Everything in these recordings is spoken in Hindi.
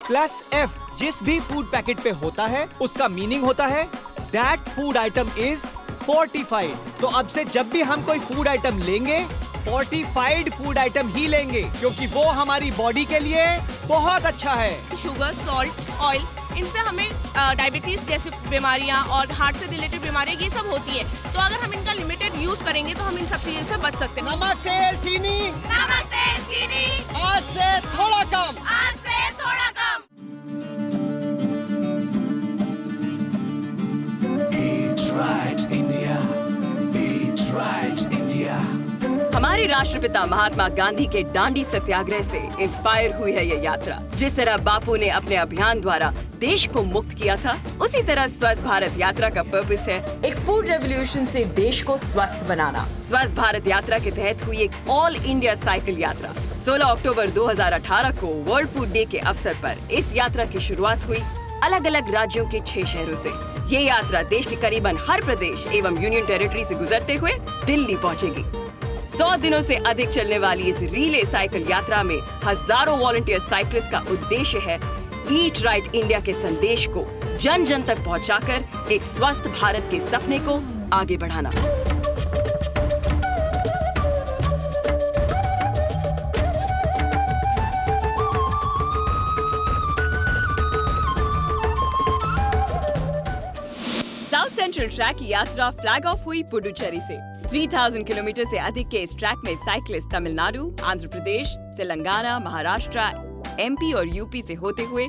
प्लस F जिस भी फूड पैकेट पे होता है उसका मीनिंग होता है that food item is fortified. तो अब से जब भी हम कोई फूड आइटम लेंगे फोर्टिफाइड फूड आइटम ही लेंगे, क्योंकि वो हमारी बॉडी के लिए बहुत अच्छा है। शुगर, सॉल्ट, ऑयल, इनसे हमें डायबिटीज जैसी बीमारियां और हार्ट से रिलेटेड बीमारियां ये सब होती है। तो अगर हम इनका लिमिटेड यूज करेंगे तो हम इन सब चीजों से बच सकते हैं। नमक, तेल, चीनी आज से थोड़ा कम। Eat right, India. Eat right, India. हमारे राष्ट्रपिता महात्मा गांधी के दांडी सत्याग्रह से इंस्पायर हुई है ये यात्रा। जिस तरह बापू ने अपने अभियान द्वारा देश को मुक्त किया था, उसी तरह स्वस्थ भारत यात्रा का पर्पस है एक फूड रेवोल्यूशन से देश को स्वस्थ बनाना। स्वस्थ भारत यात्रा के तहत हुई एक ऑल इंडिया साइकिल यात्रा 16 अक्टूबर 2018 को वर्ल्ड फूड डे के अवसर पर इस यात्रा की शुरुआत हुई अलग अलग राज्यों के 6 शहरों से। ये यात्रा देश के करीबन हर प्रदेश एवं यूनियन टेरिटरी से गुजरते हुए दिल्ली पहुंचेगी। 100 दिनों से अधिक चलने वाली इस रिले साइकिल यात्रा में हजारों वॉलंटियर साइकिलिस्ट का उद्देश्य है ईट राइट इंडिया के संदेश को जन जन तक पहुंचाकर एक स्वस्थ भारत के सपने को आगे बढ़ाना। साउथ सेंट्रल ट्रैक की यात्रा फ्लैग ऑफ हुई पुडुचेरी से। 3000 किलोमीटर से अधिक के इस ट्रैक में साइकिलिस्ट तमिलनाडु, आंध्र प्रदेश, तेलंगाना, महाराष्ट्र, MP और UP से होते हुए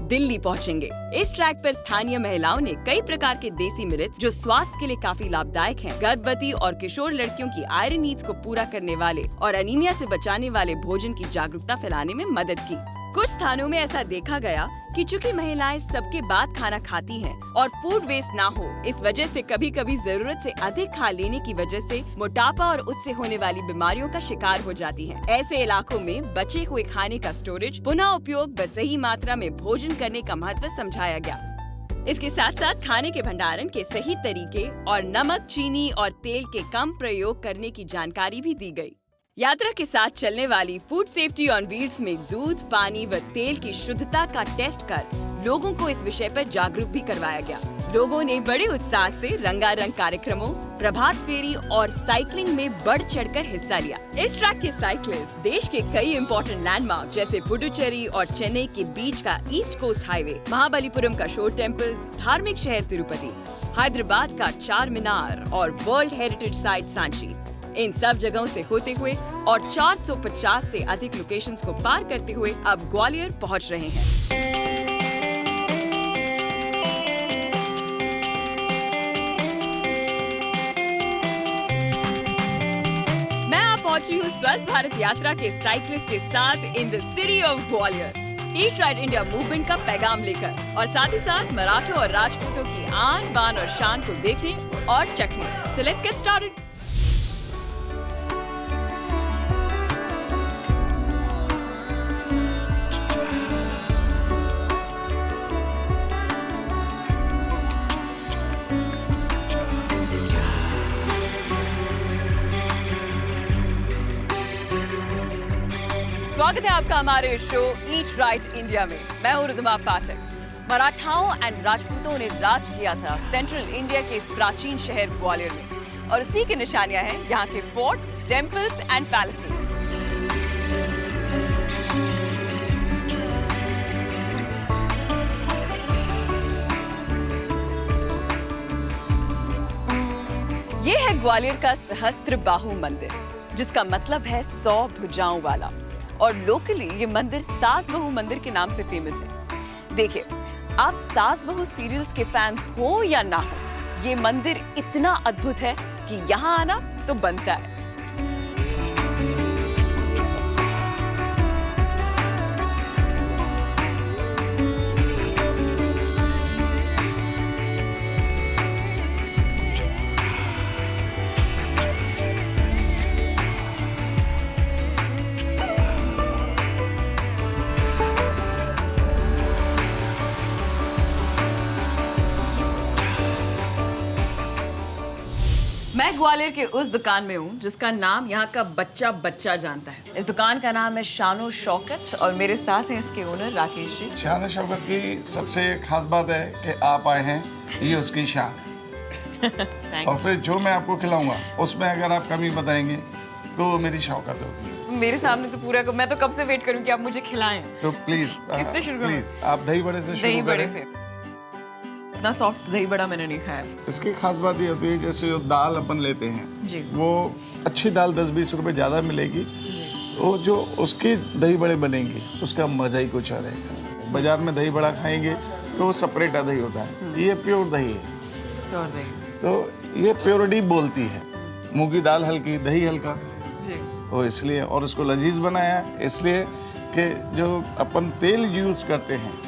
दिल्ली पहुंचेंगे। इस ट्रैक पर स्थानीय महिलाओं ने कई प्रकार के देसी मिलेट्स जो स्वास्थ्य के लिए काफी लाभदायक हैं, गर्भवती और किशोर लड़कियों की आयरन नीड्स को पूरा करने वाले और एनीमिया से बचाने वाले भोजन की जागरूकता फैलाने में मदद की। कुछ स्थानों में ऐसा देखा गया कि चूंकि महिलाएं सबके बाद खाना खाती हैं और फूड वेस्ट ना हो, इस वजह से कभी कभी जरूरत से अधिक खा लेने की वजह से मोटापा और उससे होने वाली बीमारियों का शिकार हो जाती हैं। ऐसे इलाकों में बचे हुए खाने का स्टोरेज, पुनः उपयोग व सही मात्रा में भोजन करने का महत्व समझाया गया। इसके साथ साथ खाने के भंडारण के सही तरीके और नमक, चीनी और तेल के कम प्रयोग करने की जानकारी भी दी गई। यात्रा के साथ चलने वाली फूड सेफ्टी ऑन व्हील्स में दूध, पानी व तेल की शुद्धता का टेस्ट कर लोगों को इस विषय पर जागरूक भी करवाया गया। लोगों ने बड़े उत्साह से रंगारंग कार्यक्रमों, प्रभात फेरी और साइकिलिंग में बढ़ चढ़कर हिस्सा लिया। इस ट्रैक के साइकिलिस्ट देश के कई इंपॉर्टेंट लैंडमार्क जैसे पुडुचेरी और चेन्नई के बीच का ईस्ट कोस्ट हाईवे, महाबलीपुरम का शोर टेम्पल, धार्मिक शहर तिरुपति, हैदराबाद का चार मीनार और वर्ल्ड हेरिटेज साइट सांची, इन सब जगहों से होते हुए और 450 से अधिक लोकेशंस को पार करते हुए अब ग्वालियर पहुंच रहे हैं। मैं आप पहुंची हूँ स्वस्थ भारत यात्रा के साइकिलिस्ट के साथ in the city of Gwalior, eat right India movement का पैगाम लेकर और साथ ही साथ मराठों और राजपूतों की आन बान और शान को देखने और चखने। So let's get started. स्वागत है आपका हमारे शो ईट राइट इंडिया में। मैं हूं रिद्धिमा पाठक। मराठाओं एंड राजपूतों ने राज किया था सेंट्रल इंडिया के इस प्राचीन शहर ग्वालियर में और इसी की निशानियां हैं यहाँ के फोर्ट्स, टेम्पल्स एंड पैलेसेस। ये है ग्वालियर का सहस्त्र बाहु मंदिर, जिसका मतलब है 100 भुजाओं वाला, और लोकली ये मंदिर सास बहू मंदिर के नाम से फेमस है। देखिए, आप सास बहू सीरियल्स के फैंस हो या ना हो, ये मंदिर इतना अद्भुत है कि यहाँ आना तो बनता है। मैं मैं ग्वालियर के उस दुकान में हूँ जिसका नाम यहाँ का बच्चा बच्चा जानता है। इस दुकान का नाम है शानो शौकत और मेरे साथ हैं इसके ओनर राकेश जी। शान शौकत की सबसे खास बात है कि आप आए हैं, ये उसकी शान। और फिर जो मैं आपको खिलाऊंगा उसमें अगर आप कमी बताएंगे तो वो मेरी शौकत होगी। मेरे सामने तो पूरा मैं तो कब से वेट करूँ कि आप मुझे खिलाएं। तो प्लीज किससे शुरू करूं? प्लीज आप दही बड़े से दही शुरू बड़े करें। से। इतना सॉफ्ट दही बड़ा मैंने नहीं खाया। इसकी खास बात ये होती है जैसे जो दाल अपन लेते हैं जी। वो अच्छी दाल 10-20 रुपए ज़्यादा मिलेगी, वो जो उसकी दही बड़े बनेंगे उसका मज़ा ही कुछ और रहेगा। बाजार में दही बड़ा खाएंगे तो वो सेपरेट दही होता है, ये प्योर दही है। प्योर दही। तो ये प्योरिटी बोलती है। मूंग की दाल हल्की, दही हल्का, जी। तो इसलिए, और इसको लजीज बनाया इसलिए कि जो अपन तेल यूज़ करते हैं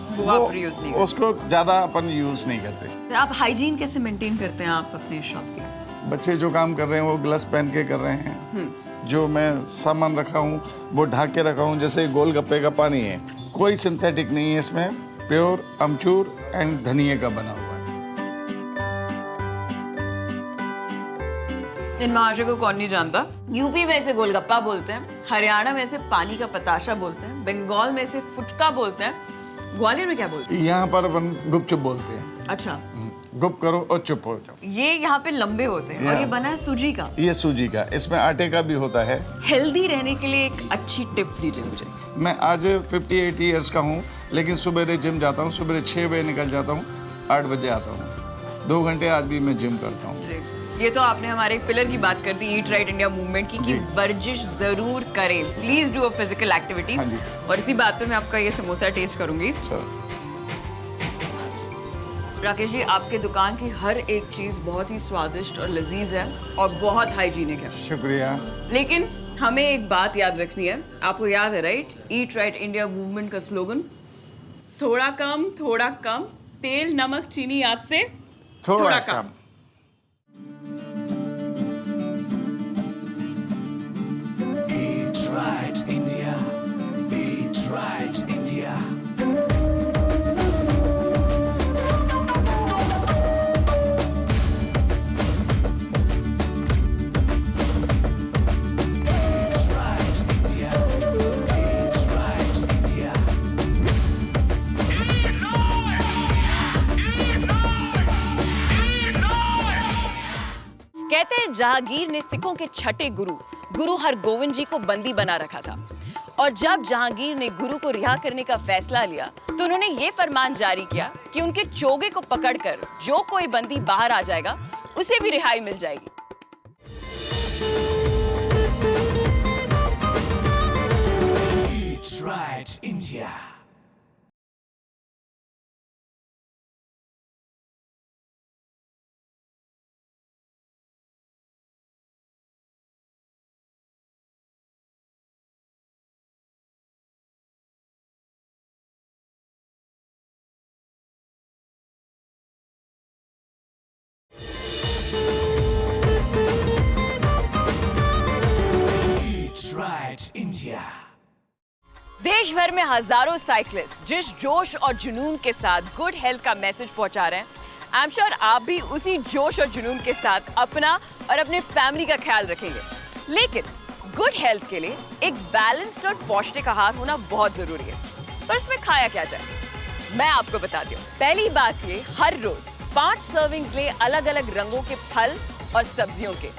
वो आप यूज नहीं उसको ज़्यादा अपन यूज़ नहीं करते। करते। आप हाइजीन कैसे मेंटेन करते हैं आप अपने शॉप के? बच्चे जो काम कर रहे हैं वो ग्लव्स पहन के कर रहे हैं। जो मैं सामान रखा हूँ वो ढक के रखा हूँ। जैसे गोलगप्पे का पानी है, कोई सिंथेटिक नहीं है इसमें, प्योर अमचूर एंड धनिए का बना हुआ है। इन महाशय को कौन नहीं जानता। यूपी में इसे गोलगप्पा बोलते हैं, हरियाणा में इसे पानी का पताशा बोलते हैं, बंगाल में इसे फुटका बोलते हैं, ग्वालियर में क्या बोलते हैं? यहाँ पर अपन गुपचुप बोलते हैं। अच्छा, गुप करो और चुप हो जाओ। ये यहाँ पे लंबे होते हैं और ये बना है सूजी का। ये सूजी का, इसमें आटे का भी होता है। हेल्दी रहने के लिए एक अच्छी टिप दीजिए मुझे। मैं आज 58 ईयर्स का हूँ, लेकिन सुबह जिम जाता हूँ। सुबह 6 बजे निकल जाता हूँ, 8 बजे आता हूँ। 2 घंटे आज भी मैं जिम करता हूँ। ये तो आपने हमारे एक पिलर की बात कर दी, ईट राइट इंडिया मूवमेंट की, कि वर्जिश जरूर करें। Please do a physical activity. हाँ जी। और इसी बात पे मैं आपका ये समोसा टेस्ट करूंगी। राकेश जी, आपके दुकान की हर एक चीज बहुत ही स्वादिष्ट और लजीज है और बहुत हाइजीनिक है। शुक्रिया। लेकिन हमें एक बात याद रखनी है। आपको याद है right, eat right India movement का स्लोगन? थोड़ा कम, तेल नमक चीनी आग से थोड़ा कम। Eat right, India. Eat right, India. Eat right, India. Eat right, India. कहते हैं जहांगीर ने सिखों के छठे गुरु हरगोविंद जी को बंदी बना रखा था, और जब जहांगीर ने गुरु को रिहा करने का फैसला लिया तो उन्होंने ये फरमान जारी किया कि उनके चोगे को पकड़कर जो कोई बंदी बाहर आ जाएगा उसे भी रिहाई मिल जाएगी। Eat right, India. Eat right, India. देश भर में हजारों साइकिलिस्ट जिस जोश और जुनून के साथ गुड हेल्थ का मैसेज पहुंचा रहे हैं, आई एम श्योर आप भी उसी जोश और जुनून के साथ अपना और अपने फैमिली का ख्याल रखेंगे। लेकिन गुड हेल्थ के लिए एक बैलेंस्ड और पौष्टिक आहार होना बहुत जरूरी है। पर इसमें खाया क्या जाए, मैं आपको बताती हूँ। पहली बात ये, हर रोज 5 सर्विंग्स ले अलग अलग रंगों के फल और सब्जियों के।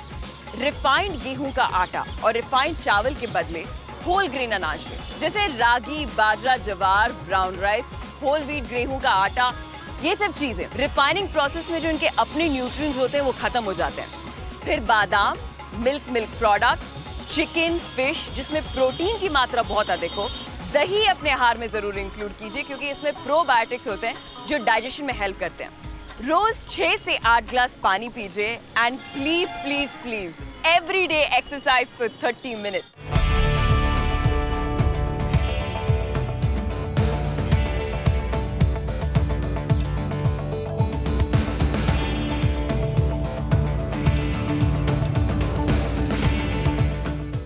रिफाइंड गेहूं का आटा और रिफाइंड चावल के बदले होल ग्रेन अनाज लें, जैसे रागी, बाजरा, जवार, ब्राउन राइस, होल व्हीट गेहूं का आटा। ये सब चीजें रिफाइनिंग प्रोसेस में जो इनके अपने न्यूट्रिएंट्स होते हैं वो खत्म हो जाते हैं। फिर बादाम, मिल्क प्रोडक्ट्स, चिकन, फिश जिसमें प्रोटीन की मात्रा बहुत अधिक हो, दही अपने आहार में जरूर इंक्लूड कीजिए क्योंकि इसमें प्रोबायोटिक्स होते हैं जो डाइजेशन में हेल्प करते हैं। रोज 6 से 8 ग्लास पानी पीजिए and please please please everyday exercise for 30 minute.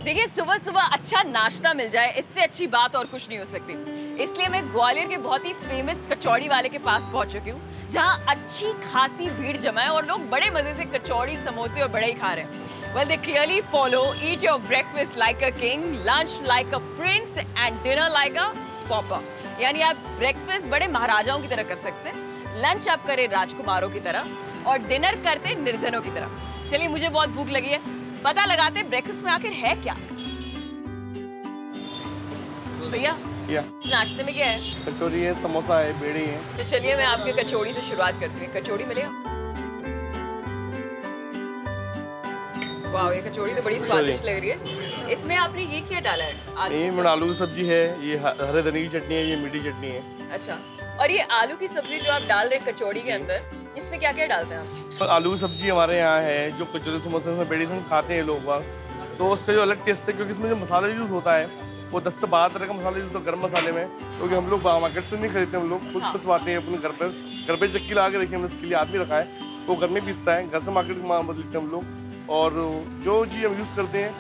देखिए, सुबह सुबह अच्छा नाश्ता मिल जाए, इससे अच्छी बात और कुछ नहीं हो सकती। इसलिए मैं ग्वालियर के बहुत ही फेमस कचौड़ी वाले के पास पहुंच चुकी हूँ, जहाँ अच्छी खासी भीड़ जमा है और लोग बड़े मजे से कचौड़ी, समोसे और बड़े ही खा रहे हैं। Well, they clearly follow, eat your breakfast like a king, lunch like a prince and dinner like a pauper. यानी आप ब्रेकफास्ट बड़े महाराजाओं की तरह कर सकते हैं, लंच आप करें राजकुमारों की तरह और डिनर करते निर्धनों की तरह। चलिए, मुझे बहुत भूख लगी है, पता लगाते ब्रेकफास्ट में आखिर है क्या। भैया, नाश्ते में क्या है? कचौरी है, समोसा है, बेड़ी है। तो चलिए मैं आपके कचौड़ी से शुरुआत करती हूँ। कचौड़ी मिलेगा? वाह, ये कचौड़ी तो बड़ी स्वादिष्ट लग रही है। इसमें आपने ये क्या डाला है? आलू की सब्जी है, ये हरे धनिया की चटनी है, ये मीठी चटनी है। अच्छा, और ये आलू की सब्जी जो आप डाल रहे हैं कचौड़ी के अंदर, इसमें क्या क्या डालते हैं आप? तो आलू की सब्जी हमारे यहाँ है, जो कचौरी समोसे में बेड़ी से खाते हैं लोग बाग, तो उसका जो अलग टेस्ट है, क्योंकि इसमें जो मसाला यूज़ होता है वो 10 से 12 तरह का मसाला यूज़ होता है गर्म मसाले में, क्योंकि हम लोग मार्केट से नहीं खरीदते, हम लोग खुद पिसवाते हैं अपने घर पर चक्की लगा के रखे हैं, इसके लिए आदमी रखा है, वो घर में पीसता है, घर से मार्केट में लेते हैं हम लोग, और जो चीज़ हम यूज़ करते हैं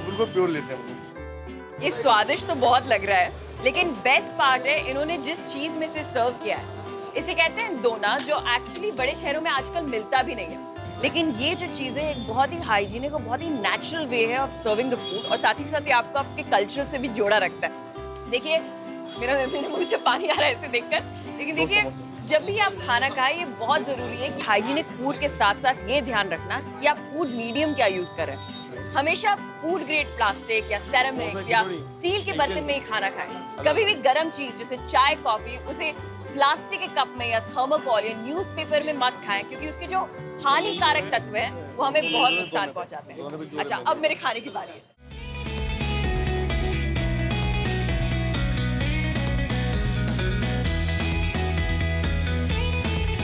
बिल्कुल प्योर लेते हैं हम लोग। ये स्वादिष्ट तो बहुत लग रहा है, लेकिन बेस्ट पार्ट है इन्होंने जिस चीज में से सर्व किया है, इसे कहते हैं दोना, जो एक्चुअली बड़े शहरों में आजकल मिलता भी नहीं है। लेकिन ये जो चीज़ है एक बहुत ही हाइजीनिक और बहुत ही नेचुरल वे है ऑफ सर्विंग द फूड, और साथ ही आपको आपके कल्चर से भी जोड़ा रखता है। देखिए, मेरे मुंह से पानी आ रहा है इसे देखकर, लेकिन देखिए जब भी आप खाना खाएं, ये बहुत ज़रूरी है कि हाइजीनिक फूड के साथ साथ ये ध्यान रखना कि आप फूड मीडियम क्या यूज़ करें। हमेशा फूड ग्रेड प्लास्टिक या सेरेमिक्स या स्टील के बर्तन में ही खाना खाएं। कभी भी गर्म चीज़ जैसे चाय, कॉफ़ी, उसे प्लास्टिक के कप में या थर्मोकोल या न्यूज़पेपर में मत खाएं, क्योंकि उसके जो हानिकारक तत्व हैं वो हमें बहुत नुकसान पहुंचाते हैं। अच्छा, अब मेरे खाने की बारी है।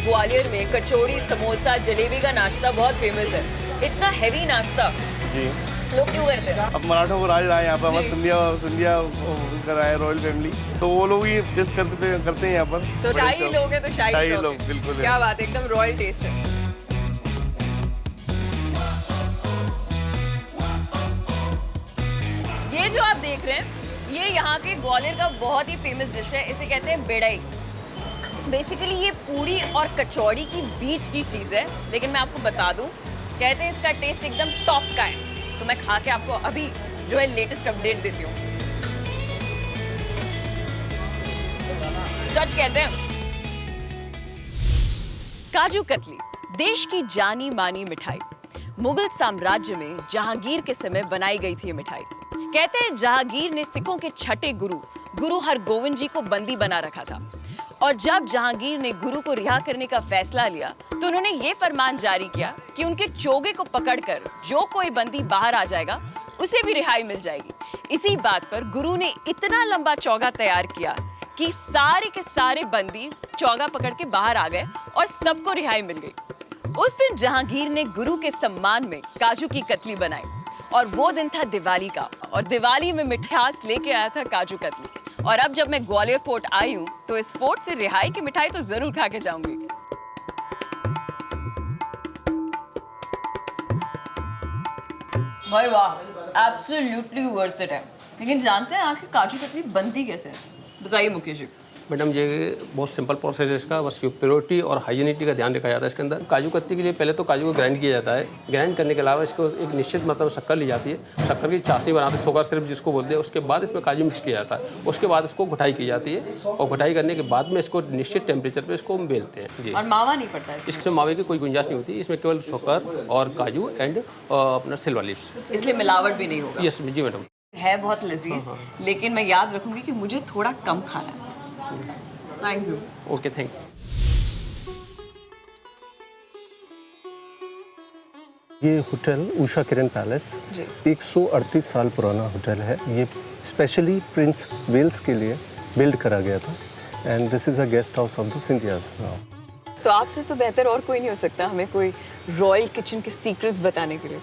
ग्वालियर में कचौड़ी, समोसा, जलेबी का नाश्ता बहुत फेमस है। इतना हैवी नाश्ता जी लोग क्यों करते हैं? अब मराठों को राज आए यहाँ पर, हमारे सिंधिया कराए रॉयल फैमिली, तो वो लोग ही टेस्ट करते हैं यहाँ पर। तो शाही लोग हैं तो शाही लोग, बिल्कुल क्या बात है, एकदम रॉयल टेस्ट है। ये जो आप देख रहे हैं, ये यहाँ के ग्वालियर का बहुत ही फेमस डिश है, इसे कहते हैं बेड़ई। बेसिकली ये पूरी और कचौड़ी की बीच की चीज़ है, लेकिन मैं आपको बता दूं, कहते हैं इसका टेस्ट एकदम टॉप का है। तो मैं खा के आपको अभी जो है लेटेस्ट अपडेट देती हूँ। सच कहते हैं। काजू कतली देश की जानी मानी मिठाई, मुगल साम्राज्य में जहांगीर के समय बनाई गई थी ये मिठाई। कहते हैं जहांगीर ने सिखों के छठे गुरु हरगोविंद जी को बंदी बना रखा था, और जब जहांगीर ने गुरु को रिहा करने का फैसला लिया तो उन्होंने ये फरमान जारी किया कि उनके चोगे को पकड़कर जो कोई बंदी बाहर आ जाएगा उसे भी रिहाई मिल जाएगी। इसी बात पर गुरु ने इतना लंबा चौगा तैयार किया कि सारे के सारे बंदी चौगा पकड़ के बाहर आ गए और सबको रिहाई मिल गई। उस दिन जहांगीर ने गुरु के सम्मान में काजू की कतली बनाई, और वो दिन था दिवाली का, और दिवाली में मिठास लेके आया था काजू कतली। और अब जब मैं ग्वालियर फोर्ट आई हूँ तो इस फोर्ट से रिहाई की मिठाई तो जरूर खा के जाऊंगी। भाई वाह, एब्सोल्युटली वर्थ इट है। लेकिन जानते हैं आखिर काजू कतली बनती कैसे है? बताइए मुकेश जी। मैडम, ये बहुत सिंपल प्रोसेस है इसका, बस प्योरिटी और हाइजीनिटी का ध्यान रखा जाता है इसके अंदर। काजू कतली के लिए पहले तो काजू को ग्राइंड किया जाता है। ग्राइंड करने के अलावा इसको एक निश्चित मतलब शक्कर ली जाती है, शक्कर की चाशनी बनाते हैं, शुगर सिरप जिसको बोलते हैं। उसके बाद इसमें काजू मिक्स किया जाता है, उसके बाद इसको घुटाई की जाती है, और घुटाई करने के बाद में इसको निश्चित टेम्परेचर पर इसको बेलते हैं जी। और मावा नहीं पड़ता है इसमें मावे की कोई गुंजाइश नहीं होती, इसमें केवल शक्कर और काजू एंड अपना सिल्वर लीव्स, इसलिए मिलावट भी नहीं होगा। यस जी मैडम। है बहुत लजीज, लेकिन मैं याद रखूंगी कि मुझे थोड़ा कम खाना है। Thank you. Okay, thank you. ये होटल उषा किरण पैलेस 138 साल पुराना होटल है। ये स्पेशली प्रिंस वेल्स के लिए बिल्ड करा गया था, and this is a guest house of the Scindias now. तो आपसे तो बेहतर और कोई नहीं हो सकता हमें कोई रॉयल किचन के सीक्रेट्स बताने के लिए।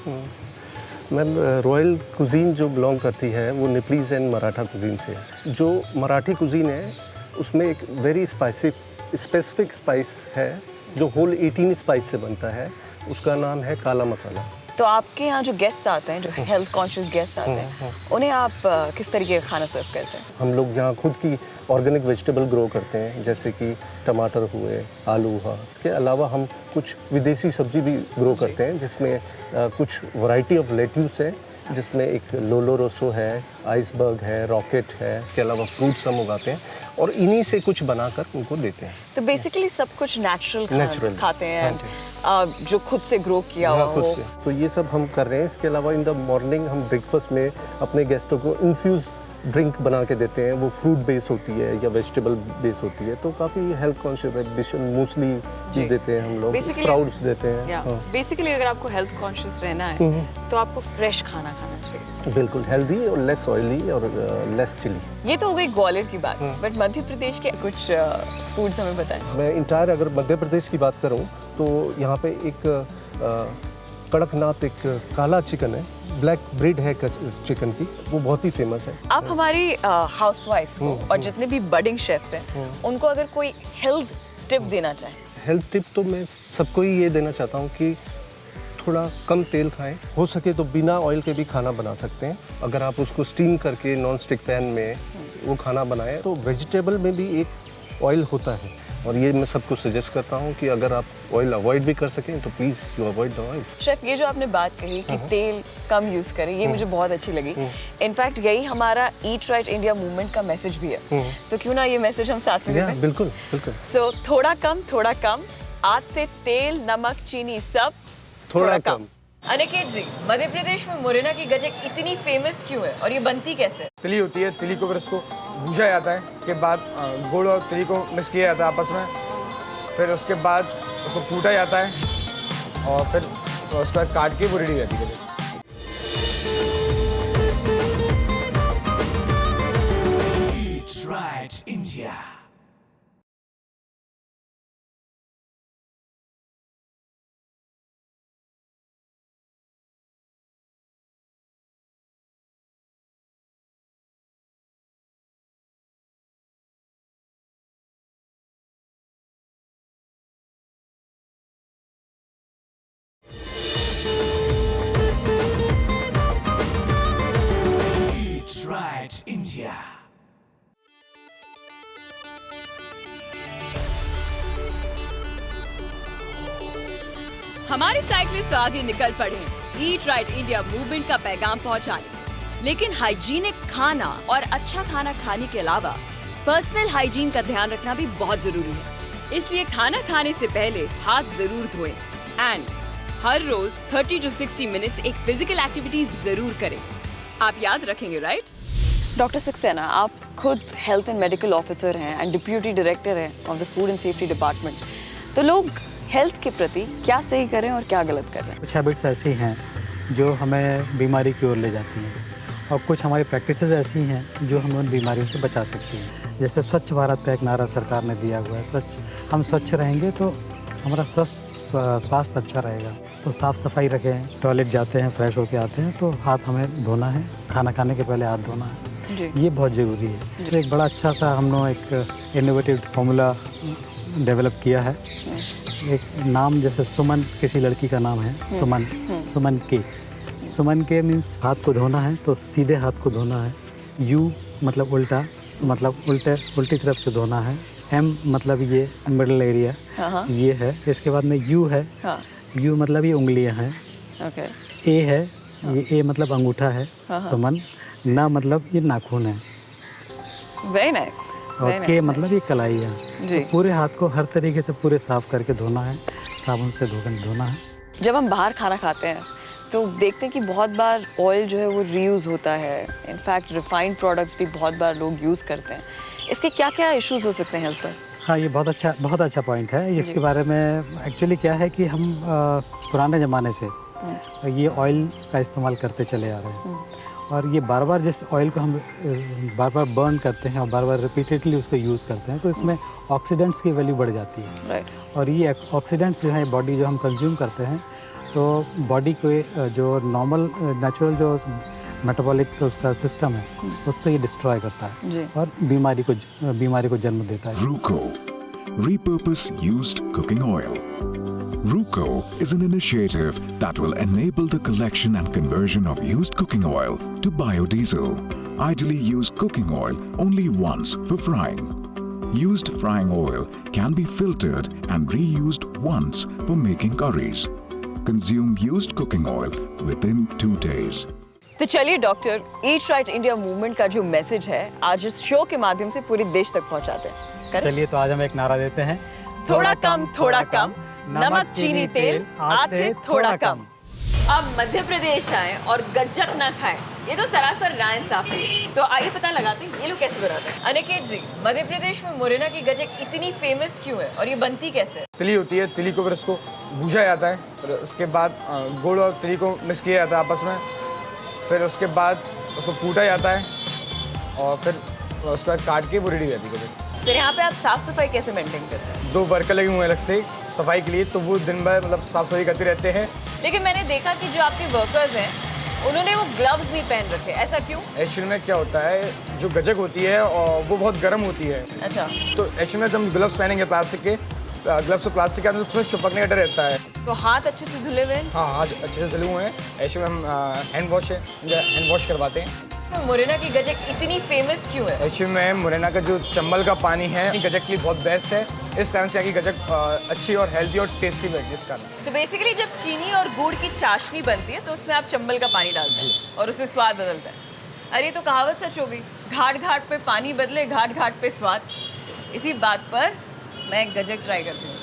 मैम, रॉयल कुजीन जो बिलोंग करती है वो नेपलीज एंड मराठा कुजीन से है। जो मराठी कुजीन है उसमें एक वेरी स्पेसिफिक स्पाइस है जो होल 18 स्पाइस से बनता है, उसका नाम है काला मसाला। तो आपके यहाँ जो गेस्ट आते हैं, जो हेल्थ कॉन्शियस गेस्ट आते हैं, उन्हें आप किस तरीके का खाना सर्व करते हैं? हम लोग यहाँ खुद की ऑर्गेनिक वेजिटेबल ग्रो करते हैं, जैसे कि टमाटर हुए, आलू हुआ। इसके अलावा हम कुछ विदेशी सब्जी भी ग्रो करते हैं, जिसमें कुछ वैरायटी ऑफ लेट्यूस है, जिसमें एक लोलो रोसो है, आइसबर्ग है, रॉकेट है। इसके अलावा फ्रूट्स हम उगाते हैं और इन्हीं से कुछ बनाकर उनको देते हैं। तो बेसिकली सब कुछ नेचुरल खाते हैं, हाँ जो खुद से ग्रो किया हुआ खुद हो। से। तो ये सब हम कर रहे हैं। इसके अलावा इन द मॉर्निंग हम ब्रेकफास्ट में अपने गेस्टों को इन्फ्यूज़ ड्रिंक बना के देते हैं। वो फ्रूट बेस होती है या वेजिटेबल बेस होती है, तो काफ़ी हेल्थ कॉन्शियस है। डिश मूसली जी। देते हैं हम लोग, Basically- स्प्राउट्स देते हैं। हाँ। बेसिकली अगर आपको हेल्थ कॉन्शियस रहना है तो आपको फ्रेश खाना खाना चाहिए। बिल्कुल हेल्दी और लेस ऑयली और लेस चिली। ये तो हो गई ग्वालियर की बात, बट मध्य प्रदेश के कुछ फूड्स हमें बताएं। मैं इंटायर अगर मध्य प्रदेश की बात करूं तो यहाँ पे एक कड़कनाथ एक काला चिकन है, ब्लैक ब्रीड है चिकन की, वो बहुत ही फेमस है। आप हमारी हाउसवाइफ्स को और जितने भी बडिंग शेफ्स हैं उनको अगर कोई हेल्थ टिप देना चाहें? हेल्थ टिप तो मैं सबको ही ये देना चाहता हूँ कि थोड़ा कम तेल खाएं। हो सके तो बिना ऑयल के भी खाना बना सकते हैं। अगर आप उसको स्टीम करके नॉन स्टिक पैन में वो खाना बनाएं तो वेजिटेबल में भी एक ऑयल होता है, और ये मैं सबको सजेस्ट करता हूँ कि अगर आप ऑयल अवॉइड भी कर सकें तो please you avoid the oil. Chef, ये जो आपने बात कही कि तेल कम यूज़ करें, ये मुझे बहुत अच्छी लगी। इनफैक्ट यही हमारा ईट राइट इंडिया मूवमेंट का मैसेज भी है, तो क्यों ना ये मैसेज हम साथ में दें? बिल्कुल बिल्कुल। सो थोड़ा कम, आज से तेल, नमक, चीनी सब थोड़ा कम। अनिकेत जी, मध्य प्रदेश में मुरैना की गजक इतनी फेमस क्यों है और ये बनती कैसे है? तिली होती है, तिली को फिर उसको भूजा जाता है, के बाद गुड़ और तिली को मिक्स किया जाता है आपस में, फिर उसके बाद उसको कूटा जाता है और फिर उसके बाद काट के वो रेडी हो जाती है। Eat Right India. Eat Right India. हमारे साइकिलिस्ट तो आगे निकल पड़े हैं ईट राइट इंडिया मूवमेंट का पैगाम पहुंचाने, लेकिन हाइजीनिक खाना और अच्छा खाना खाने के अलावा पर्सनल हाइजीन का ध्यान रखना भी बहुत जरूरी है। इसलिए खाना खाने से पहले हाथ जरूर धोएं एंड हर रोज 30 to 60 मिनट्स एक फिजिकल एक्टिविटी जरूर करें। आप याद रखेंगे, राइट? डॉक्टर सक्सेना, आप खुद हेल्थ एंड मेडिकल ऑफिसर हैं एंड डिप्यूटी डायरेक्टर हैं of the food and safety department, तो लोग हेल्थ के प्रति क्या सही करें और क्या गलत कर रहे हैं? कुछ हैबिट्स ऐसी हैं जो हमें बीमारी की ओर ले जाती हैं, और कुछ हमारी प्रैक्टिसेस ऐसी हैं जो हमें उन बीमारियों से बचा सकती हैं। जैसे स्वच्छ भारत का एक नारा सरकार ने दिया हुआ है, हम स्वच्छ रहेंगे तो हमारा स्वास्थ्य अच्छा रहेगा। तो साफ़ सफाई रखें, टॉयलेट जाते हैं, फ्रेश होके आते हैं तो हाथ हमें धोना है, खाना खाने के पहले हाथ धोना है, ये बहुत ज़रूरी है। तो एक बड़ा अच्छा सा हमने एक इनोवेटिव फार्मूला डेवलप किया है। एक नाम जैसे सुमन, किसी लड़की का नाम है सुमन के मीन्स हाथ को धोना है तो सीधे हाथ को धोना है। यू मतलब उल्टा, मतलब उल्टी तरफ से धोना है। एम मतलब ये मिडल एरिया ये है। इसके बाद में यू है, यू मतलब ये उंगलियां हैं। ए है, ये ए मतलब अंगूठा है सुमन। ना मतलब ये नाखून है। Very nice. और के मतलब ये कलाई है। तो पूरे हाथ को हर तरीके से पूरे साफ करके धोना है, साबुन से धोना है। जब हम बाहर खाना खाते हैं तो देखते हैं कि बहुत बार ऑयल जो है वो रीयूज़ होता है। इनफैक्ट रिफाइंड प्रोडक्ट्स भी बहुत बार लोग यूज़ करते हैं। इसके क्या क्या इश्यूज हो सकते हैं हेल्थ पर? हाँ, ये बहुत अच्छा पॉइंट है। इसके बारे में एक्चुअली क्या है कि हम पुराने ज़माने से ये ऑयल का इस्तेमाल करते चले आ रहे हैं, और ये बार बार जिस ऑयल को हम बार बार बर्न करते हैं और बार बार रिपीटेडली उसको यूज़ करते हैं तो इसमें ऑक्सीडेंट्स की वैल्यू बढ़ जाती है। और ये ऑक्सीडेंट्स जो है बॉडी जो हम कंज्यूम करते हैं तो बॉडी को जो नॉर्मल नेचुरल जो मेटाबॉलिक उसका सिस्टम है उसको ये डिस्ट्रॉय करता है और बीमारी को जन्म देता है। Ruco, repurpose used cooking oil. RUCO is an initiative that will enable the collection and conversion of used cooking oil to biodiesel. Ideally use cooking oil only once for frying. Used frying oil can be filtered and reused once for making curries. Consume used cooking oil within 2 days. तो चलिए doctor, eat right India movement का जो मैसेज है आज इस शो के माध्यम से पूरे देश तक पहुंचाते हैं। करें? चलिए तो आज हम एक नारा देते हैं, थोड़ा कम, नमक चीनी तेल आज से थोड़ा कम। अब मध्य प्रदेश आए और गज्जक न खाएं, ये तो सरासर नाइंसाफी है। तो आइए पता लगाते हैं ये लोग कैसे बनाते हैं। अनिकेत जी, मध्य प्रदेश में मुरैना की गज्जक इतनी फेमस क्यों है और ये बनती कैसे है? तिली होती है, तिली को फिर उसको भूजा जाता है, फिर उसके बाद गुड़ और तिली को मिक्स किया जाता है आपस में, फिर उसके बाद उसको कूटा जाता है और फिर उसके बाद काट के वो रेडी हो जाती है। सर यहाँ पे आप साफ सफाई कैसे मेंटेन करते हैं? 2 वर्कर लगे हुए हैं अलग से सफाई के लिए, तो वो दिन भर मतलब साफ सफाई करते रहते हैं। लेकिन मैंने देखा कि जो आपके वर्कर्स हैं उन्होंने वो ग्लव्स नहीं पहन रखे, ऐसा क्यों? एक्चुअली में क्या होता है, जो गजक होती है और वो बहुत गर्म होती है। अच्छा, तो एक्चुअली में जब हम ग्लव्स पहनेंगे प्लास्टिक के, ग्लव्स तो प्लास्टिक के अंदर उसमें चिपकने का डर रहता है। तो हाथ अच्छे से धुले हुए हैं? हाँ, हाथ अच्छे से धुले हुए हैं। एक्चुअली में हम हैंड वॉश करवाते हैं। तो मुरैना की गजक इतनी फेमस क्यों है? एक्चुअली में मुरैना का जो चंबल का पानी है गजक के लिए बहुत बेस्ट है, इस कारण से यहाँ की गजक अच्छी और हेल्दी और टेस्टी बनती है इस कारण। तो बेसिकली जब चीनी और गुड़ की चाशनी बनती है तो उसमें आप चंबल का पानी डालते हैं और उससे स्वाद बदलता है। अरे तो कहावत सच हो गई, घाट घाट पे पानी बदले, घाट घाट पे स्वाद। इसी बात पर मैं एक गजक ट्राई करती हूँ,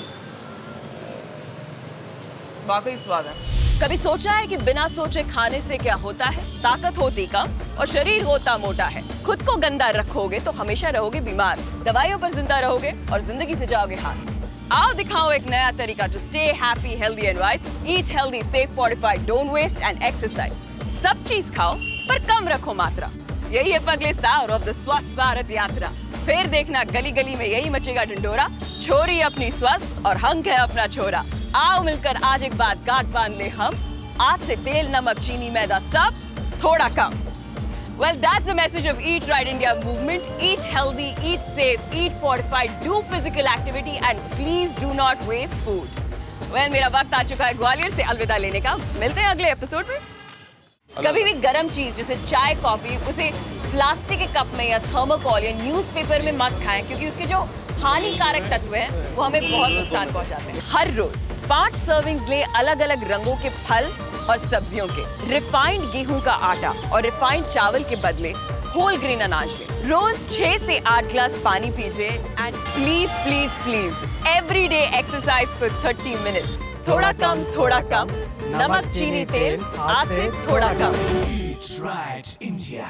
वाकई स्वाद है। कभी सोचा है कि बिना सोचे खाने से क्या होता है? ताकत होती कम और शरीर होता मोटा है। खुद को गंदा रखोगे तो हमेशा रहोगे बीमार, दवाइयों पर जिंदा रहोगे और जिंदगी से जाओगे हार। आओ दिखाओ एक नया तरीका to stay happy, healthy and wise. Eat healthy, safe, fortified, don't waste and exercise. सब चीज खाओ पर कम रखो मात्रा। यही है पगले सावर ऑफ द स्वस्थ भारत यात्रा। फिर देखना गली गली में यही मचेगा ढिंढोरा। छोरी अपनी स्वस्थ और हंक है अपना छोरा। आओ मिलकर आज एक बात गांठ बांध ले हम, आज से तेल, नमक, चीनी, मैदा सब थोड़ा कम। Well, that's the message of Eat Right India movement. Eat healthy, eat safe, eat fortified, do physical activity and please do not waste food. Well, मेरा वक्त आ चुका है ग्वालियर से अलविदा लेने का। मिलते हैं अगले एपिसोड में। कभी भी गर्म चीज जैसे चाय, कॉफी, उसे प्लास्टिक के कप में या थर्मोकॉल या न्यूज़पेपर में मत खाएं, क्योंकि उसके जो हानिकारक तत्व हैं वो हमें बहुत नुकसान पहुंचाते हैं। हर रोज 5 सर्विंग्स ले अलग अलग रंगों के फल और सब्जियों के। रिफाइंड गेहूं का आटा और रिफाइंड चावल के बदले होल ग्रेन अनाज ले। रोज 6 से 8 ग्लास पानी पीजिए and please please please everyday exercise for 30 minutes. थोड़ा कम, नमक चीनी तेल आज से थोड़ा कम। Eat Right India.